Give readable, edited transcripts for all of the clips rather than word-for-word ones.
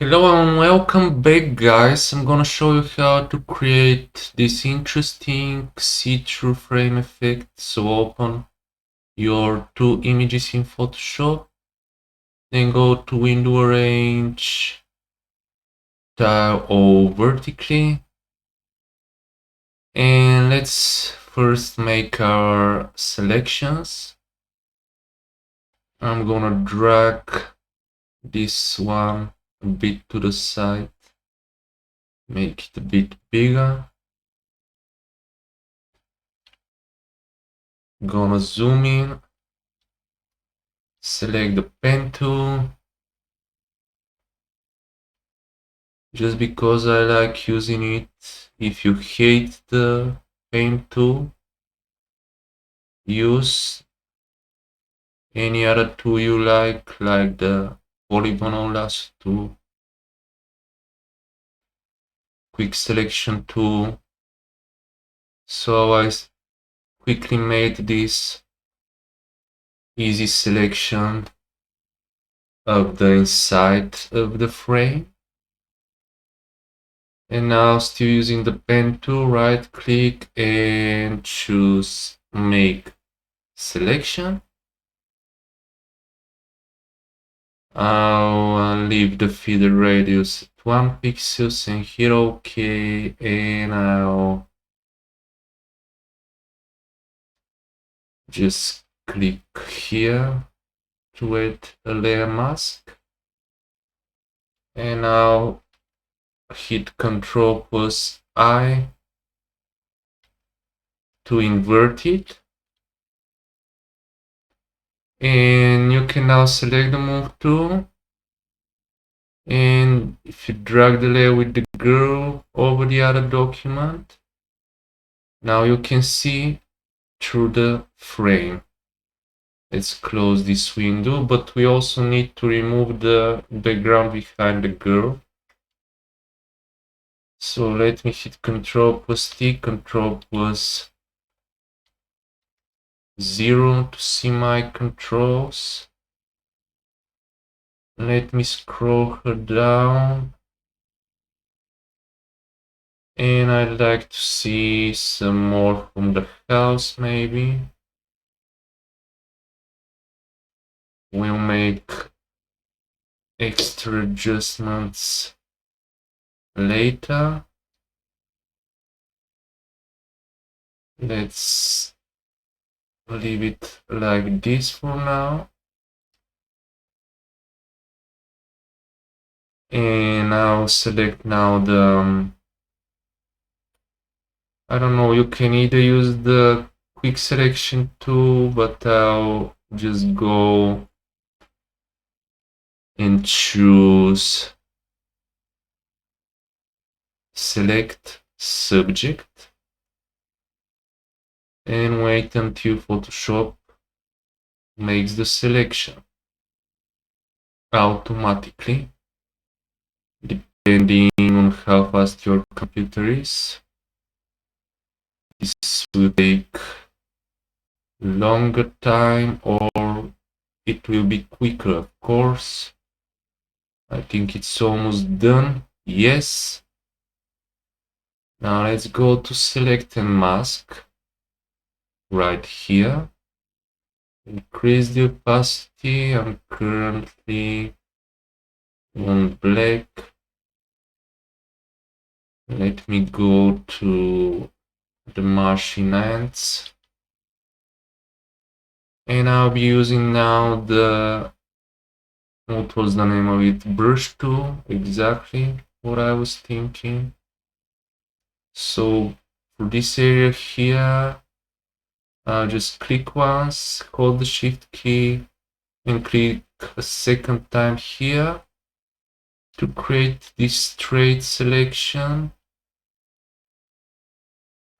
Hello and welcome back, guys. I'm gonna show you how to create this interesting see-through frame effect. So open your two images in Photoshop, then go to window arrange, tile all vertically, and let's first make our selections. I'm gonna drag this one a bit to the side, make it a bit bigger. Gonna zoom in, select the pen tool, just because I like using it. If you hate the pen tool, use any other tool you like the polygonal lasso tool, quick selection tool. So I quickly made this easy selection of the inside of the frame. And now, still using the pen tool, right click and choose make selection. I'll leave the feeder radius at 1 pixel and hit OK, and I'll just click here to add a layer mask, and I'll hit Ctrl+I to invert it. And you can now select the move tool, and if you drag the layer with the girl over the other document, now you can see through the frame. Let's close this window, but we also need to remove the background behind the girl. So let me hit Ctrl+T, Ctrl+0 to see my controls. Let me scroll her down. And I'd like to see some more from the house, maybe. We'll make extra adjustments later. Let's leave it like this for now. And I'll select now the, I don't know, you can either use the quick selection tool, but I'll just go and choose select subject and wait until Photoshop makes the selection automatically, depending on how fast your computer is. This will take longer time, or it will be quicker, of course. I think it's almost done. Yes. Now let's go to select and mask right here. Increase the opacity. I'm currently on black. Let me go to the Martian ants. And I'll be using now the, what was the name of it? Brush tool, exactly what I was thinking. So for this area here, I'll just click once, hold the shift key, and click a second time here to create this straight selection.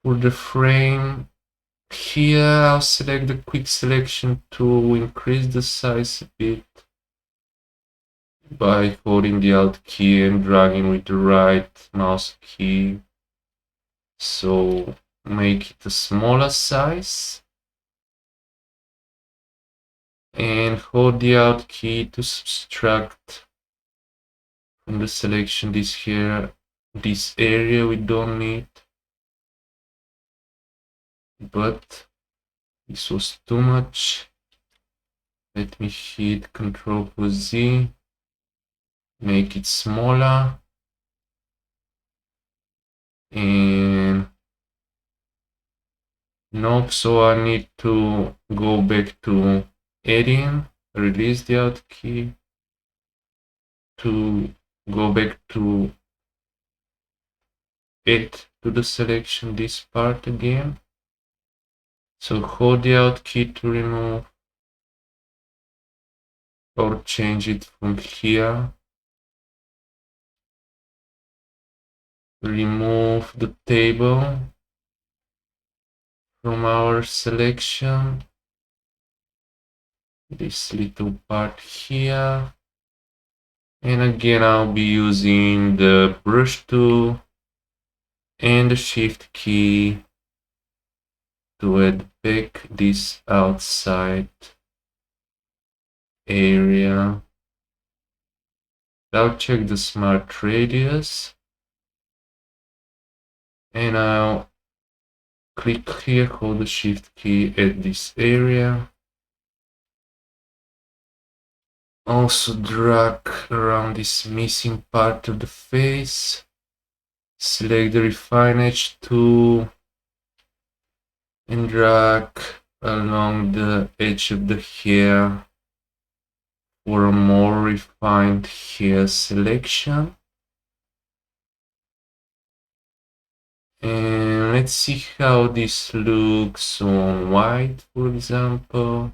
For the frame here, I'll select the quick selection tool, increase the size a bit by holding the Alt key and dragging with the right mouse key. So make it a smaller size, and hold the Alt key to subtract from the selection this area we don't need, but this was too much. Let me hit Ctrl+Z, make it smaller, and nope, so I need to go back to editing, release the Alt key, to go back to add to the selection this part again. So hold the Alt key to remove or change it from here. Remove the table from our selection. This little part here. And again, I'll be using the brush tool and the shift key to add back this outside area. I'll check the smart radius, and I'll click here, hold the shift key at this area. Also drag around this missing part of the face. Select the Refine Edge tool and drag along the edge of the hair for a more refined hair selection. And let's see how this looks on white, for example,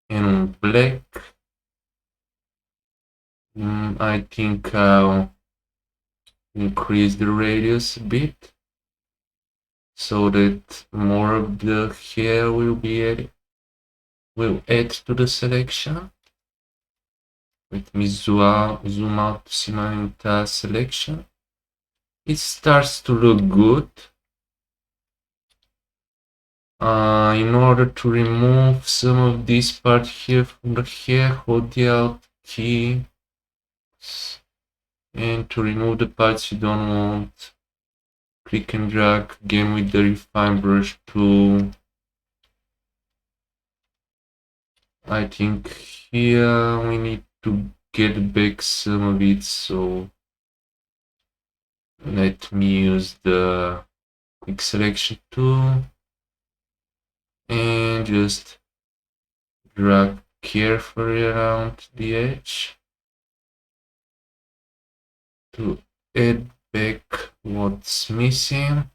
and on black. I think I'll increase the radius a bit so that more of the hair will add to the selection. Let me zoom out to see my entire selection. It starts to look good. In order to remove some of this part here from the hair, hold the Alt key, and to remove the parts you don't want, click and drag again with the Refine Brush tool. I think here we need to get back some of it, so let me use the Quick Selection tool and just drag carefully around the edge to add back what's missing.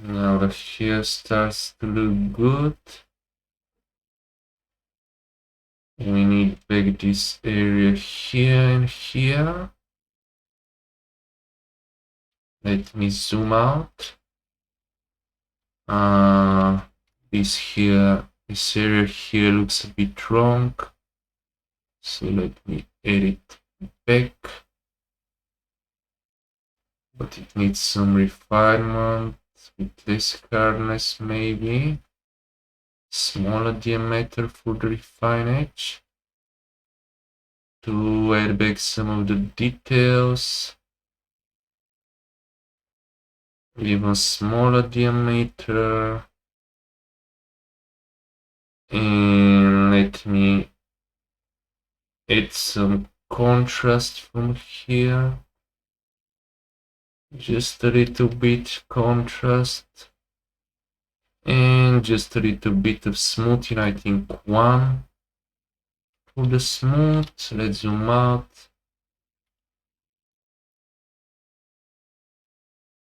Now the hair starts to look good. We need back this area here and here. Let me zoom out. This area here looks a bit wrong. So let me edit back. But it needs some refinement with less hardness maybe. Smaller diameter for the refine edge. To add back some of the details. Even smaller diameter. And let me add some contrast from here. Just a little bit contrast. And just a little bit of smoothing, I think 1 for the smooth. Let's zoom out.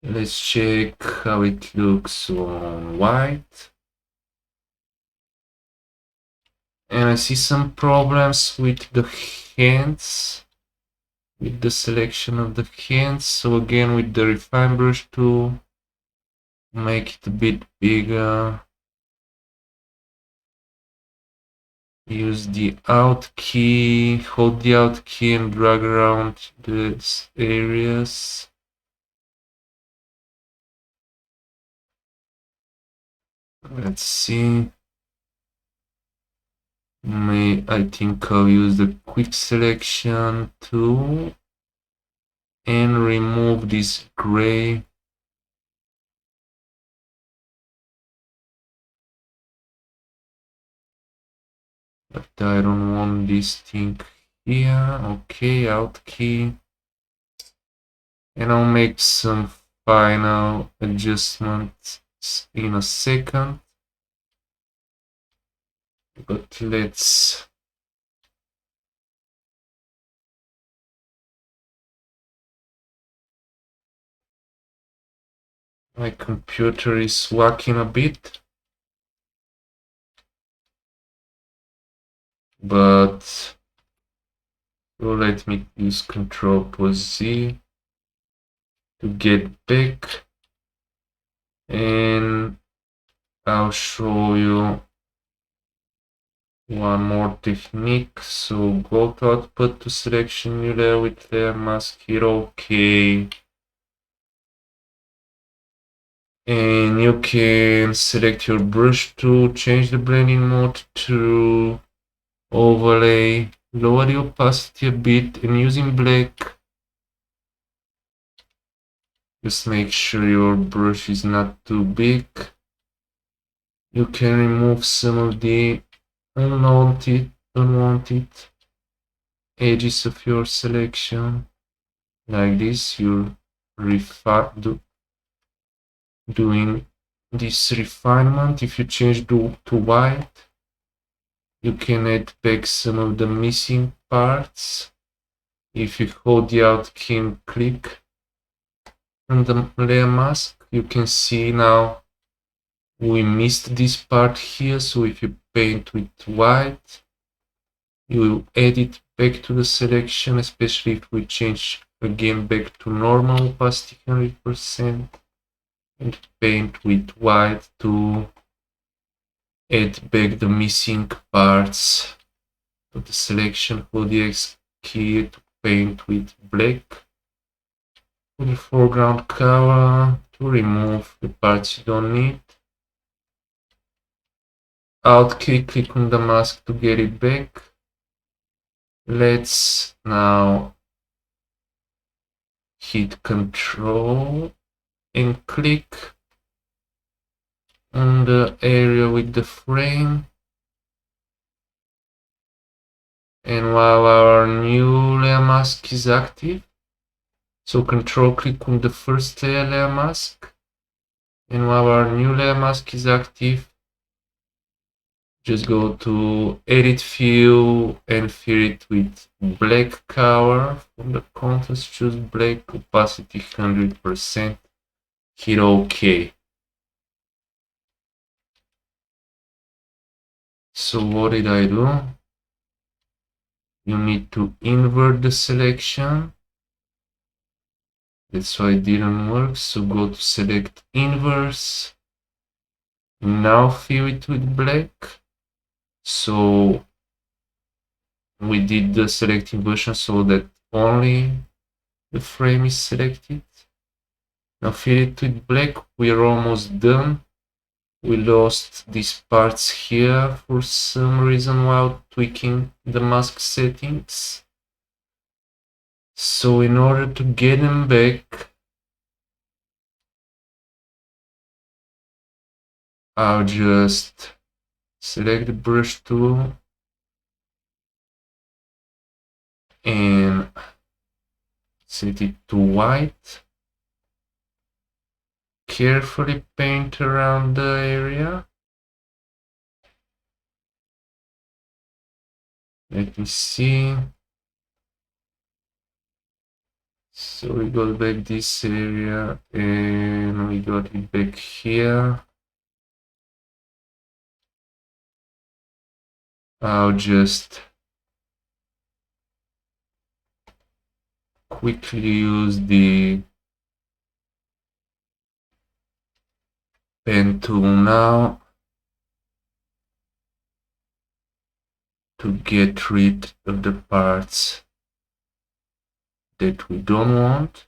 Let's check how it looks on white. And I see some problems with the hands, with the selection of the hands. So again, with the Refine Brush tool, make it a bit bigger. Use the Alt key, hold the Alt key and drag around these areas. Let's see. I think I'll use the quick selection tool and remove this gray. But I don't want this thing here. Okay, Alt key. And I'll make some final adjustments in a second. But let's my computer is whacking a bit, but let me use Ctrl+Z to get back, and I'll show you one more technique. So go to output to selection new layer with layer mask, hit OK. And you can select your brush tool, change the blending mode to overlay, lower the opacity a bit, and using black, just make sure your brush is not too big. You can remove some of the unwanted edges of your selection. Like this, you're doing this refinement. If you change to white, you can add back some of the missing parts. If you hold the Alt key and click on the layer mask, you can see now we missed this part here. So if you paint with white, you will add it back to the selection, especially if we change again back to normal opacity 100%, and paint with white to add back the missing parts of the selection. Hold the X key to paint with black. For the foreground color, to remove the parts you don't need. Alt key, click on the mask to get it back. Let's now hit Control and click on the area with the frame. And while our new layer mask is active, so Control click on the first layer mask, and while our new layer mask is active, just go to Edit Fill and fill it with black color. From the contrast, choose black, opacity 100%, hit OK. So what did I do? You need to invert the selection. That's why it didn't work. So go to select inverse. Now fill it with black. So we did the select inversion so that only the frame is selected. Now fill it with black. We're almost done. We lost these parts here for some reason while tweaking the mask settings. So in order to get them back, I'll just select the brush tool and set it to white. Carefully paint around the area. Let me see. So we got back this area and we got it back here. I'll just quickly use the pen tool now to get rid of the parts that we don't want.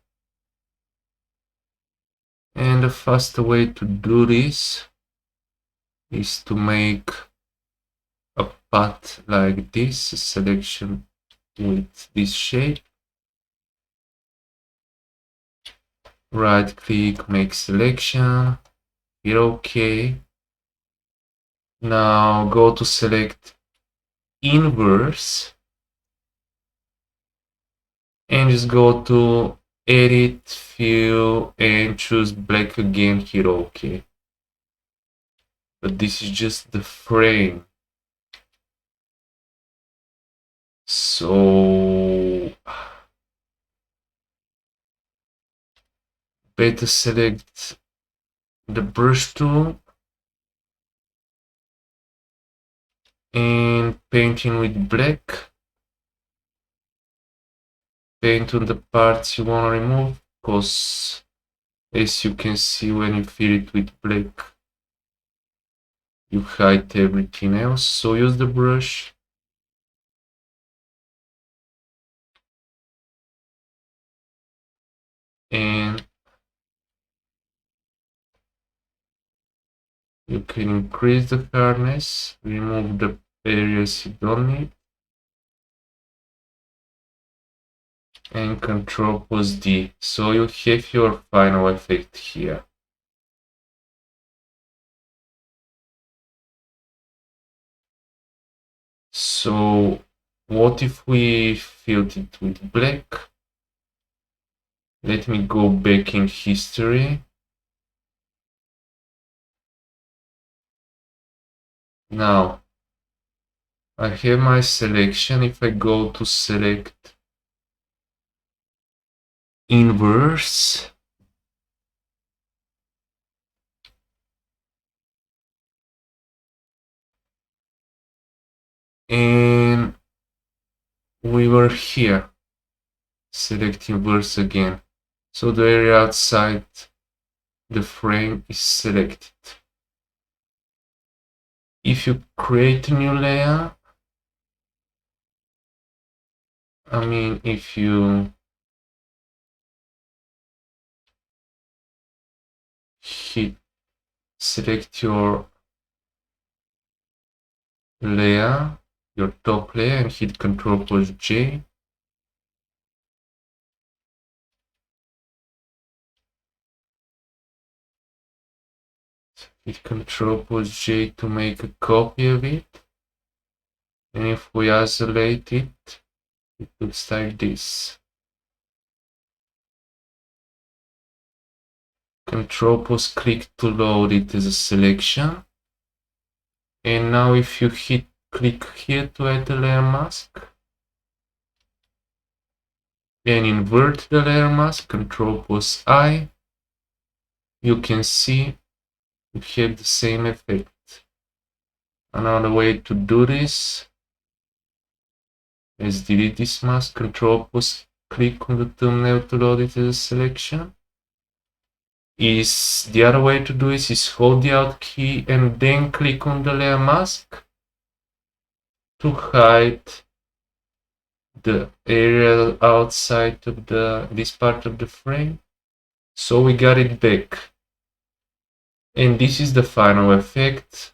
And the faster way to do this is to make a path like this, a selection with this shape. Right click, make selection, hit OK. Now go to select inverse and just go to edit fill and choose black again, hit OK. But this is just the frame. So better select the brush tool and painting with black. Paint on the parts you want to remove, because as you can see, when you fill it with black, you hide everything else. So use the brush and you can increase the hardness, remove the areas you don't need, and Ctrl+D. So you have your final effect here. So what if we filled it with black? Let me go back in history. Now I have my selection. If I go to select inverse, and we were here, select inverse again. So the area outside the frame is selected. If you create a new layer, if you select your layer, your top layer, and hit Ctrl+J, hit Ctrl+J to make a copy of it, and if we isolate it, it looks like this. Ctrl+click to load it as a selection. And now if you click here to add the layer mask and invert the layer mask, Ctrl+I, you can see you have the same effect. Another way to do this is delete this mask, Ctrl+click on the thumbnail to load it as a selection. The other way to do this is hold the Alt key and then click on the layer mask to hide the area outside of this part of the frame. So we got it back. And this is the final effect.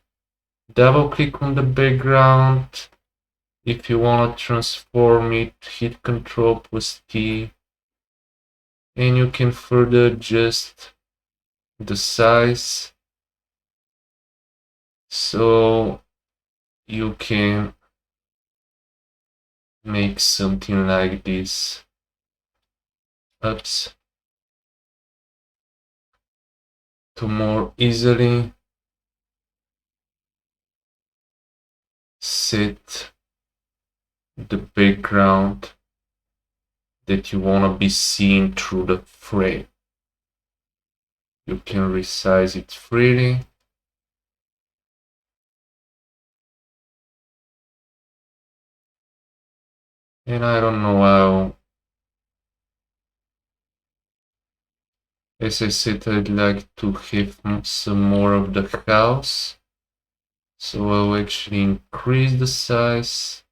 Double click on the background. If you want to transform it, hit Ctrl+T. And you can further adjust the size. So you can make something like this. Oops. To more easily set the background that you want to be seen through the frame. You can resize it freely. And I don't know how, as I said, I'd like to have some more of the house. So I'll actually increase the size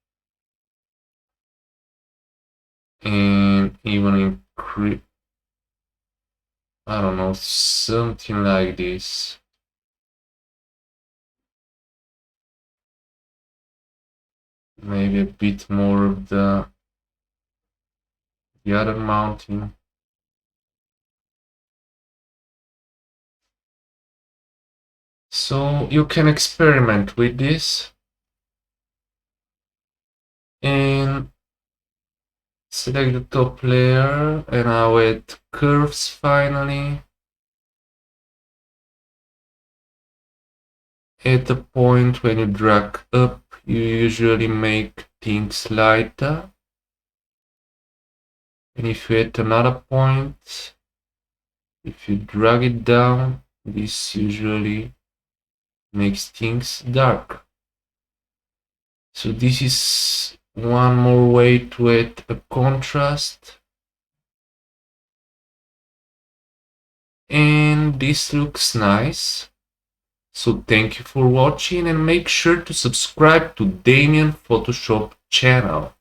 and even increase, I don't know, something like this. maybe a bit more of the other mountain. So you can experiment with this and select the top layer, and now add curves finally. At the point when you drag up, you usually make things lighter. And if you hit another point, if you drag it down, this usually makes things dark. So this is one more way to add a contrast. And this looks nice. So thank you for watching and make sure to subscribe to Damien Photoshop channel.